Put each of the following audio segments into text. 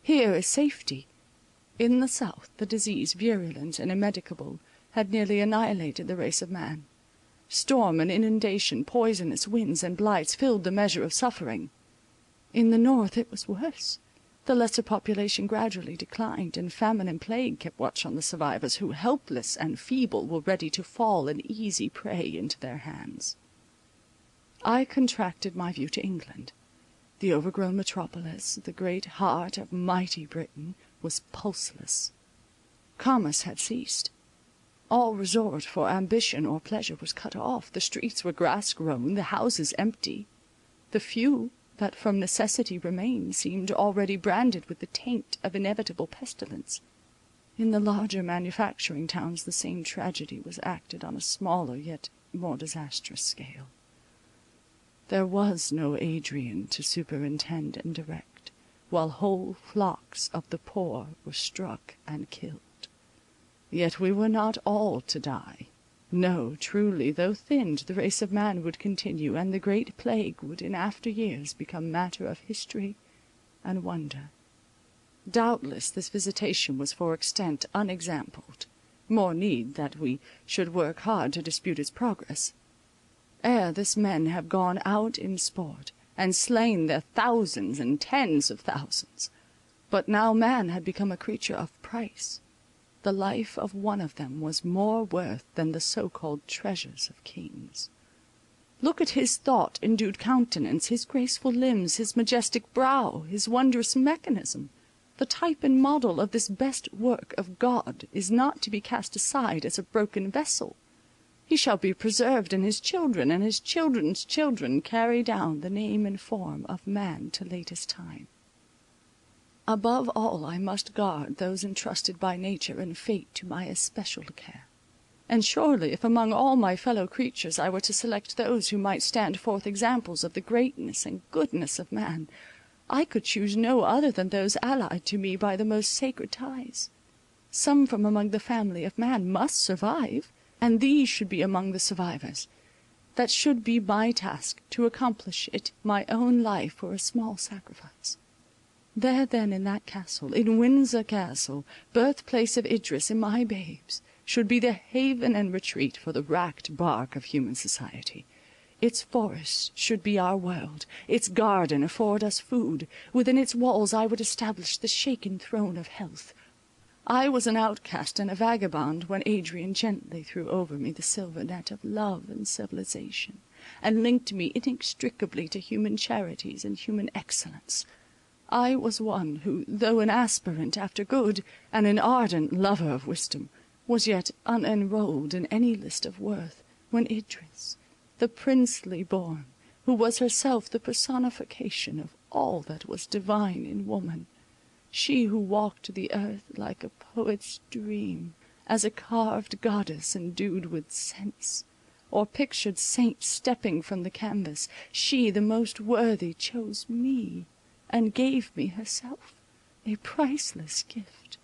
here is safety. In the south, the disease, virulent and immedicable, had nearly annihilated the race of man. Storm and inundation, poisonous winds and blights filled the measure of suffering. In the north it was worse. The lesser population gradually declined, and famine and plague kept watch on the survivors, who, helpless and feeble, were ready to fall an easy prey into their hands. I contracted my view to England. The overgrown metropolis, the great heart of mighty Britain, was pulseless. Commerce had ceased. All resort for ambition or pleasure was cut off. The streets were grass-grown, the houses empty. The few that from necessity remained seemed already branded with the taint of inevitable pestilence. In the larger manufacturing towns the same tragedy was acted on a smaller yet more disastrous scale. There was no Adrian to superintend and direct, while whole flocks of the poor were struck and killed. Yet we were not all to die. No, truly, though thinned, the race of man would continue, and the great plague would in after years become matter of history and wonder. Doubtless this visitation was for extent unexampled, more need that we should work hard to dispute its progress. Ere this men have gone out in sport, and slain their thousands and tens of thousands, but now man had become a creature of price. The life of one of them was more worth than the so-called treasures of kings. Look at his thought-endued countenance, his graceful limbs, his majestic brow, his wondrous mechanism. The type and model of this best work of God is not to be cast aside as a broken vessel. He shall be preserved in his children, and his children's children carry down the name and form of man to latest time. Above all, I must guard those entrusted by nature and fate to my especial care. And surely, if among all my fellow creatures I were to select those who might stand forth examples of the greatness and goodness of man, I could choose no other than those allied to me by the most sacred ties. Some from among the family of man must survive, and these should be among the survivors. That should be my task, to accomplish it. My own life were a small sacrifice. There then in that castle, in Windsor Castle, birthplace of Idris and my babes, should be the haven and retreat for the racked bark of human society. Its forest should be our world, its garden afford us food. Within its walls I would establish the shaken throne of health. I was an outcast and a vagabond when Adrian gently threw over me the silver net of love and civilization, and linked me inextricably to human charities and human excellence. I was one who, though an aspirant after good, and an ardent lover of wisdom, was yet unenrolled in any list of worth, when Idris, the princely born, who was herself the personification of all that was divine in woman, she who walked the earth like a poet's dream, as a carved goddess endued with sense, or pictured saint stepping from the canvas, she, the most worthy, chose me, and gave me herself, a priceless gift.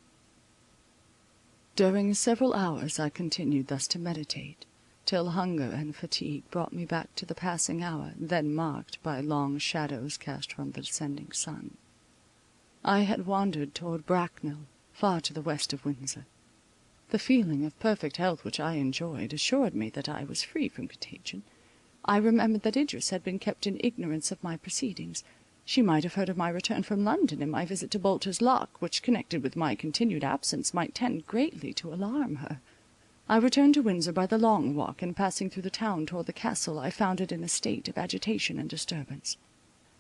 During several hours I continued thus to meditate, till hunger and fatigue brought me back to the passing hour, then marked by long shadows cast from the descending sun. I had wandered toward Bracknell, far to the west of Windsor. The feeling of perfect health which I enjoyed assured me that I was free from contagion. I remembered that Idris had been kept in ignorance of my proceedings. She might have heard of my return from London, and my visit to Bolter's Lock, which, connected with my continued absence, might tend greatly to alarm her. I returned to Windsor by the Long Walk, and passing through the town toward the castle, I found it in a state of agitation and disturbance.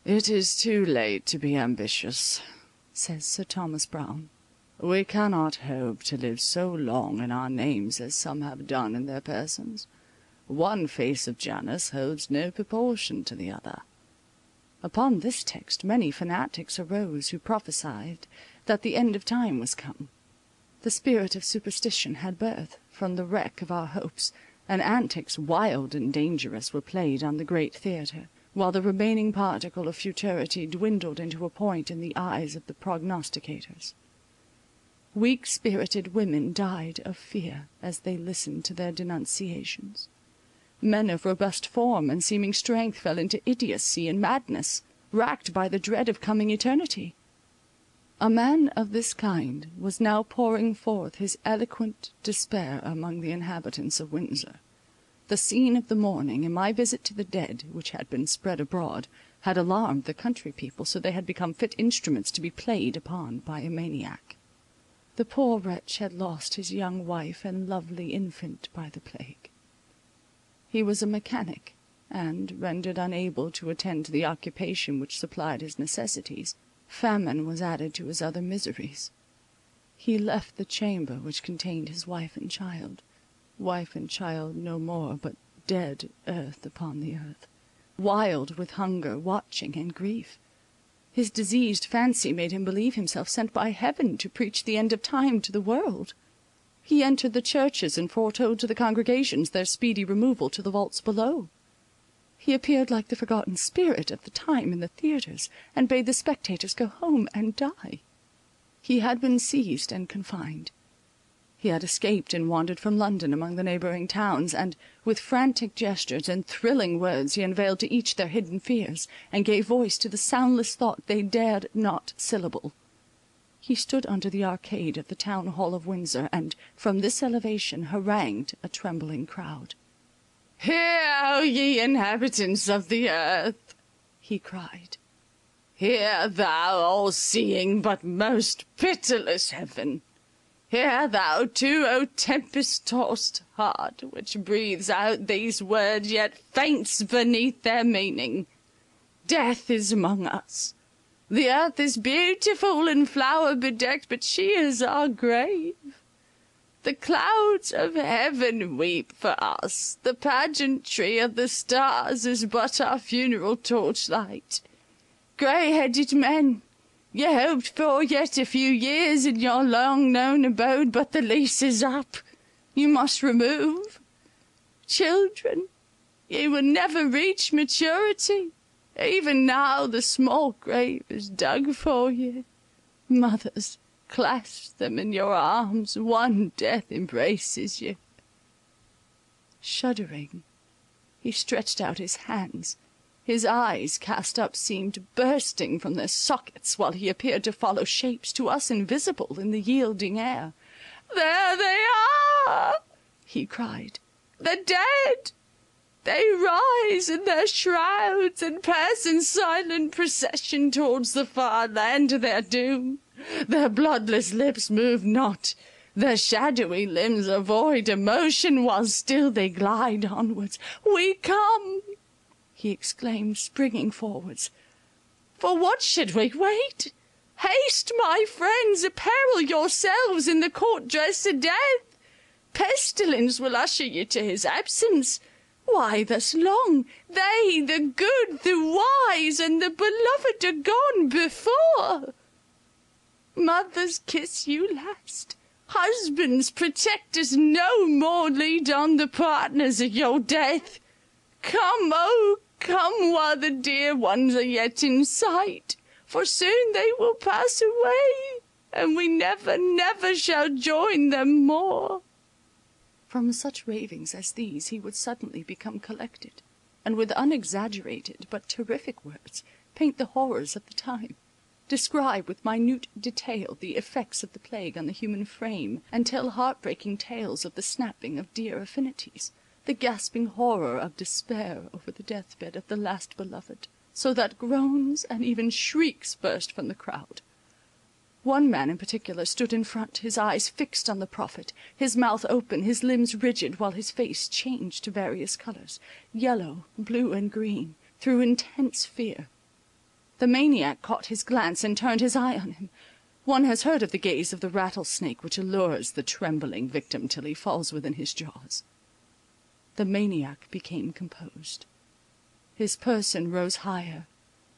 "It is too late to be ambitious," says Sir Thomas Browne. "We cannot hope to live so long in our names as some have done in their persons. One face of Janus holds no proportion to the other." Upon this text many fanatics arose who prophesied that the end of time was come. The spirit of superstition had birth from the wreck of our hopes, and antics wild and dangerous were played on the great theatre, while the remaining particle of futurity dwindled into a point in the eyes of the prognosticators. Weak-spirited women died of fear as they listened to their denunciations. Men of robust form and seeming strength fell into idiocy and madness, racked by the dread of coming eternity. A man of this kind was now pouring forth his eloquent despair among the inhabitants of Windsor. The scene of the morning, and my visit to the dead, which had been spread abroad, had alarmed the country people, so they had become fit instruments to be played upon by a maniac. The poor wretch had lost his young wife and lovely infant by the plague. He was a mechanic, and, rendered unable to attend to the occupation which supplied his necessities, famine was added to his other miseries. He left the chamber which contained his wife and child no more, but dead earth upon the earth, wild with hunger, watching, and grief. His diseased fancy made him believe himself sent by heaven to preach the end of time to the world. He entered the churches and foretold to the congregations their speedy removal to the vaults below. He appeared like the forgotten spirit of the time in the theatres, and bade the spectators go home and die. He had been seized and confined. He had escaped and wandered from London among the neighbouring towns, and, with frantic gestures and thrilling words, he unveiled to each their hidden fears, and gave voice to the soundless thought they dared not syllable. He stood under the arcade of the town hall of Windsor, and, from this elevation, harangued a trembling crowd. "Hear, ye inhabitants of the earth," he cried. "Hear thou, all-seeing but most pitiless heaven. Hear thou too, O tempest-tossed heart, which breathes out these words, yet faints beneath their meaning. Death is among us. The earth is beautiful and flower-bedecked, but she is our grave. The clouds of heaven weep for us. The pageantry of the stars is but our funeral torchlight. Grey-headed men, ye hoped for yet a few years in your long-known abode, but the lease is up. You must remove. Children, ye will never reach maturity. Even now the small grave is dug for ye. Mothers, clasp them in your arms, one death embraces you." Shuddering, he stretched out his hands. His eyes, cast up, seemed bursting from their sockets, while he appeared to follow shapes to us invisible in the yielding air. "There they are!" he cried. "The dead! They rise in their shrouds, and pass in silent procession towards the far land of their doom. Their bloodless lips move not, their shadowy limbs are void of motion, while still they glide onwards. We come!" he exclaimed, springing forwards. "For what should we wait? Haste, my friends, apparel yourselves in the court dress of death. Pestilence will usher you to his absence. Why thus long? They, the good, the wise, and the beloved are gone before. Mothers kiss you last. Husbands, protectors no more lead on the partners of your death. Come, oh, come, while the dear ones are yet in sight, for soon they will pass away, and we never, never shall join them more." From such ravings as these he would suddenly become collected, and with unexaggerated but terrific words paint the horrors of the time, describe with minute detail the effects of the plague on the human frame, and tell heartbreaking tales of the snapping of dear affinities, the gasping horror of despair over the deathbed of the last beloved, so that groans and even shrieks burst from the crowd. One man in particular stood in front, his eyes fixed on the prophet, his mouth open, his limbs rigid, while his face changed to various colours, yellow, blue, and green, through intense fear. The maniac caught his glance and turned his eye on him. One has heard of the gaze of the rattlesnake which allures the trembling victim till he falls within his jaws. The maniac became composed. His person rose higher,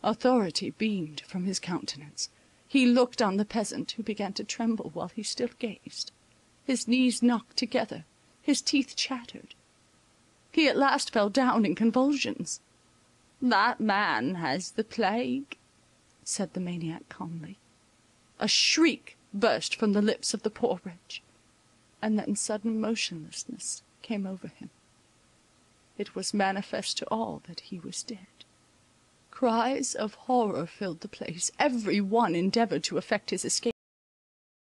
authority beamed from his countenance. He looked on the peasant, who began to tremble while he still gazed. His knees knocked together, his teeth chattered. He at last fell down in convulsions. "That man has the plague," said the maniac calmly. A shriek burst from the lips of the poor wretch, and then sudden motionlessness came over him. It was manifest to all that he was dead. Cries of horror filled the place. Every one endeavoured to effect his escape.